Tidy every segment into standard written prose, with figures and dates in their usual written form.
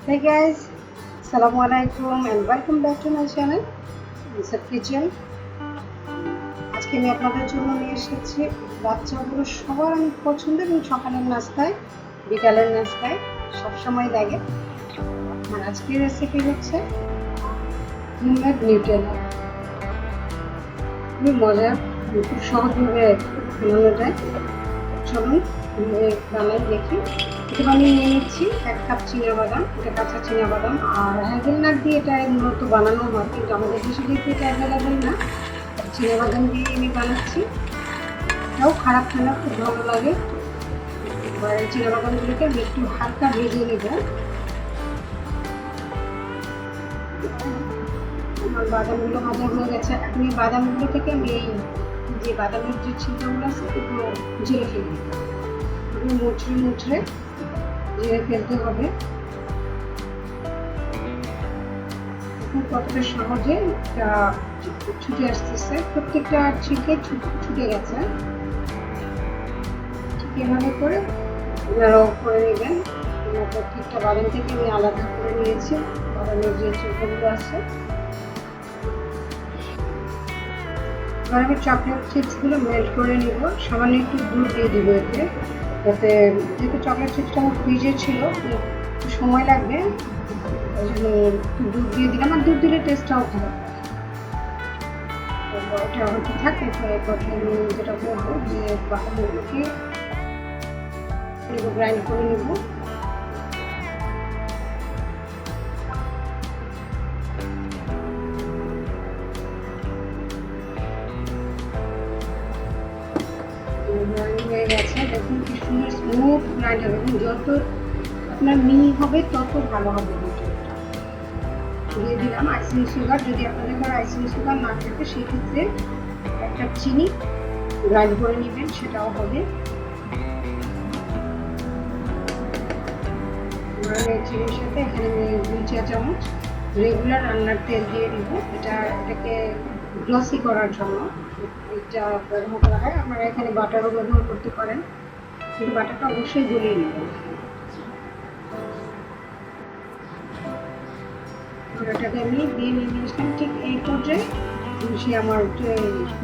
Hey guys, Assalamu alaikum and welcome back to my channel, Nisab Kitchen. আজকে আমি আপনাদের জন্য নিয়ে এসেছি বাচ্চাগুলো সবার অনেক পছন্দের এবং সকালের নাস্তায় বিকালের নাস্তায় সবসময় লাগে। আর আজকের রেসিপি হচ্ছে হোমমেড নিউটেলা। খুবই মজার, খুব সহজভাবে বানানো যায়। চলুন বানাই দেখি। এটা আমি নিয়ে নিচ্ছি 1 কাপ চিনাবাদাম, এটা কাঁচা চিনাবাদাম। আর হ্যাজেলনাট দিয়ে এটা মূলত বানানো হয়, কিন্তু আমাদের দেশে যেহেতু এটা অ্যাভেলেবেল না, চিনাবাদাম দিয়ে আমি বানাচ্ছি। এটাও খারাপ না, খুব ভালো লাগে। এবার এই চিনাবাদামগুলোকে আমি একটু হালকা ভেজে নেব। আমার বাদামগুলো ভাজা হয়ে গেছে। এখন এই বাদামগুলো থেকে আমি এই যে বাদামের যে ছিলকাগুলো আছে এগুলো ঝেড়ে ফেলি। মুচড়ে মুচড়ে ঝেড়ে ফেলতে হবে। এখন কতটা সহজে এটা ছুটে আসতেছে, প্রত্যেকটা ছিলকে ছুটে গেছে। ঠিক এভাবে করে আপনারাও করে নেবেন। প্রত্যেকটা বাদাম থেকে আমি আলাদা করে নিয়েছি বাদামের যে ছিলকাগুলো আছে। এবার আমি চকলেট চিপসগুলো মেল্ট করে নিব। সামান্য একটু দুধ দিয়ে দিব এতে, যাতে যেহেতু চকলেট চিপসটা আমার ফ্রিজে ছিল, সময় লাগবে, ওই জন্য একটু দুধ দিয়ে দিলাম। আর দুধ দিলে টেস্টটাও ভালো। ওটা হতে থাকে। প্রথমে আমি যেটা করবো যে বাদামগুলোকে গ্রাইন্ড করে নেব। হয়ে গেছে, দেখুন কি সুন্দর স্মুথ গ্রাইন্ড হবে। এবং যত আপনার মিহি হবে তত ভালো হবে। দিয়ে দিলাম আইসিং সুগার। যদি আপনাদের ঘরে আইসিং সুগার না থাকে সেক্ষেত্রে একটা চিনি গ্রাইন্ড করে নেবেন, সেটাও হবে। চিনির সাথে এখানে আমি 2 চা চামচ রেগুলার রান্নার তেল দিয়ে দিব। এটাকে গ্লসি করার জন্য এটা ব্যবহার করা হয়। আপনারা এখানে বাটারও ব্যবহার করতে পারেন, কিন্তু বাটারটা অবশ্যই গলিয়ে নেবেন। এটাকে আমি দিয়ে নিয়ে আসলাম। ঠিক এই পর্যায়ে সে আমার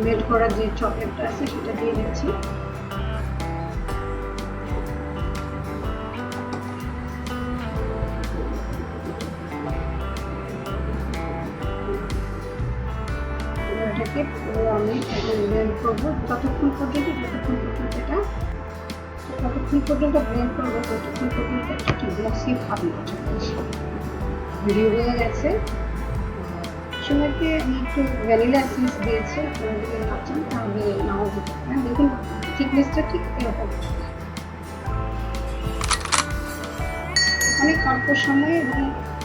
মেল্ট করা যে চকলেটটা আছে সেটা দিয়ে দিচ্ছি। এটাকে আমি ব্লেন্ড করবো ততক্ষণ পর্যন্ত এটা ব্লেন্ড করবো, ততক্ষণ পর্যন্ত একটু গ্লসি ভাবি ভিডিও হয়ে গেছে। সময়তে আমি একটু ভ্যানিলা এসেন্স দিয়েছি। আপনারা যদি না চান তাহলে নাও দিতে পারেন। দেখুন থিকনেসটা ঠিক এরকম। অনেক অল্প সময়ে এবং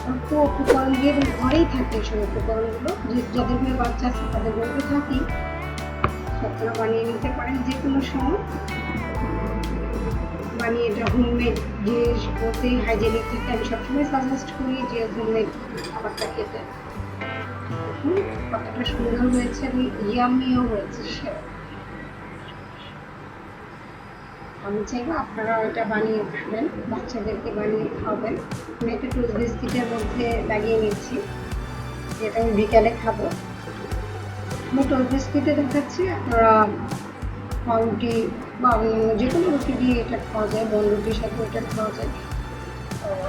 অল্প উপকরণ দিয়ে, এবং ঘরেই থাকে সব উপকরণগুলো। যাদের ঘরে বাচ্চা আছে তাদের ঘরে থাকেই, আপনারা বানিয়ে নিতে পারেন যে কোনো সময়। বানিয়ে এটা হোমমেড জিনিস বলতে হাইজেনিক থেকে আমি সবসময় সাজেস্ট করি যে হোমমেড খাবারটা খেতে। কতটা সুন্দর হয়েছে এবং ইয়ামিও হয়েছে। আমি চাইবো আপনারা এটা বানিয়ে খাবেন, বাচ্চাদেরকে বানিয়ে খাওয়াবেন। আমি একটা টোস্ট বিস্কিটের মধ্যে লাগিয়ে নিচ্ছি, যেটা আমি বিকালে খাবো। আমি টোস্ট বিস্কিটে দেখাচ্ছি, আপনারা পাউরুটি বা যে কোনো রুটি দিয়ে এটা খাওয়া যায়, বন রুটির সাথে এটা খাওয়া যায়।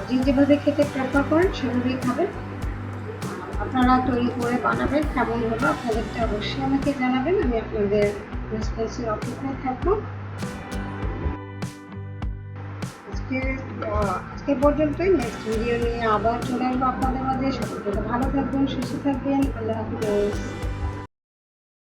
যে যেভাবে খেতে প্রেফার করেন সেভাবেই খাবেন। আপনারা তৈরি করে বানাবেন, কেমন হলো আপনাদেরটা অবশ্যই আমাকে জানাবেন। আমি আপনাদের রেসপন্সের অপেক্ষায় থাকবো। আজকে পর্যন্তই। নেক্সট ভিডিও নিয়ে আবার চলে আসবো আপনাদের মাঝে। সকলে ভালো থাকবেন, সুস্থ থাকবেন। আল্লাহ হাফিজ।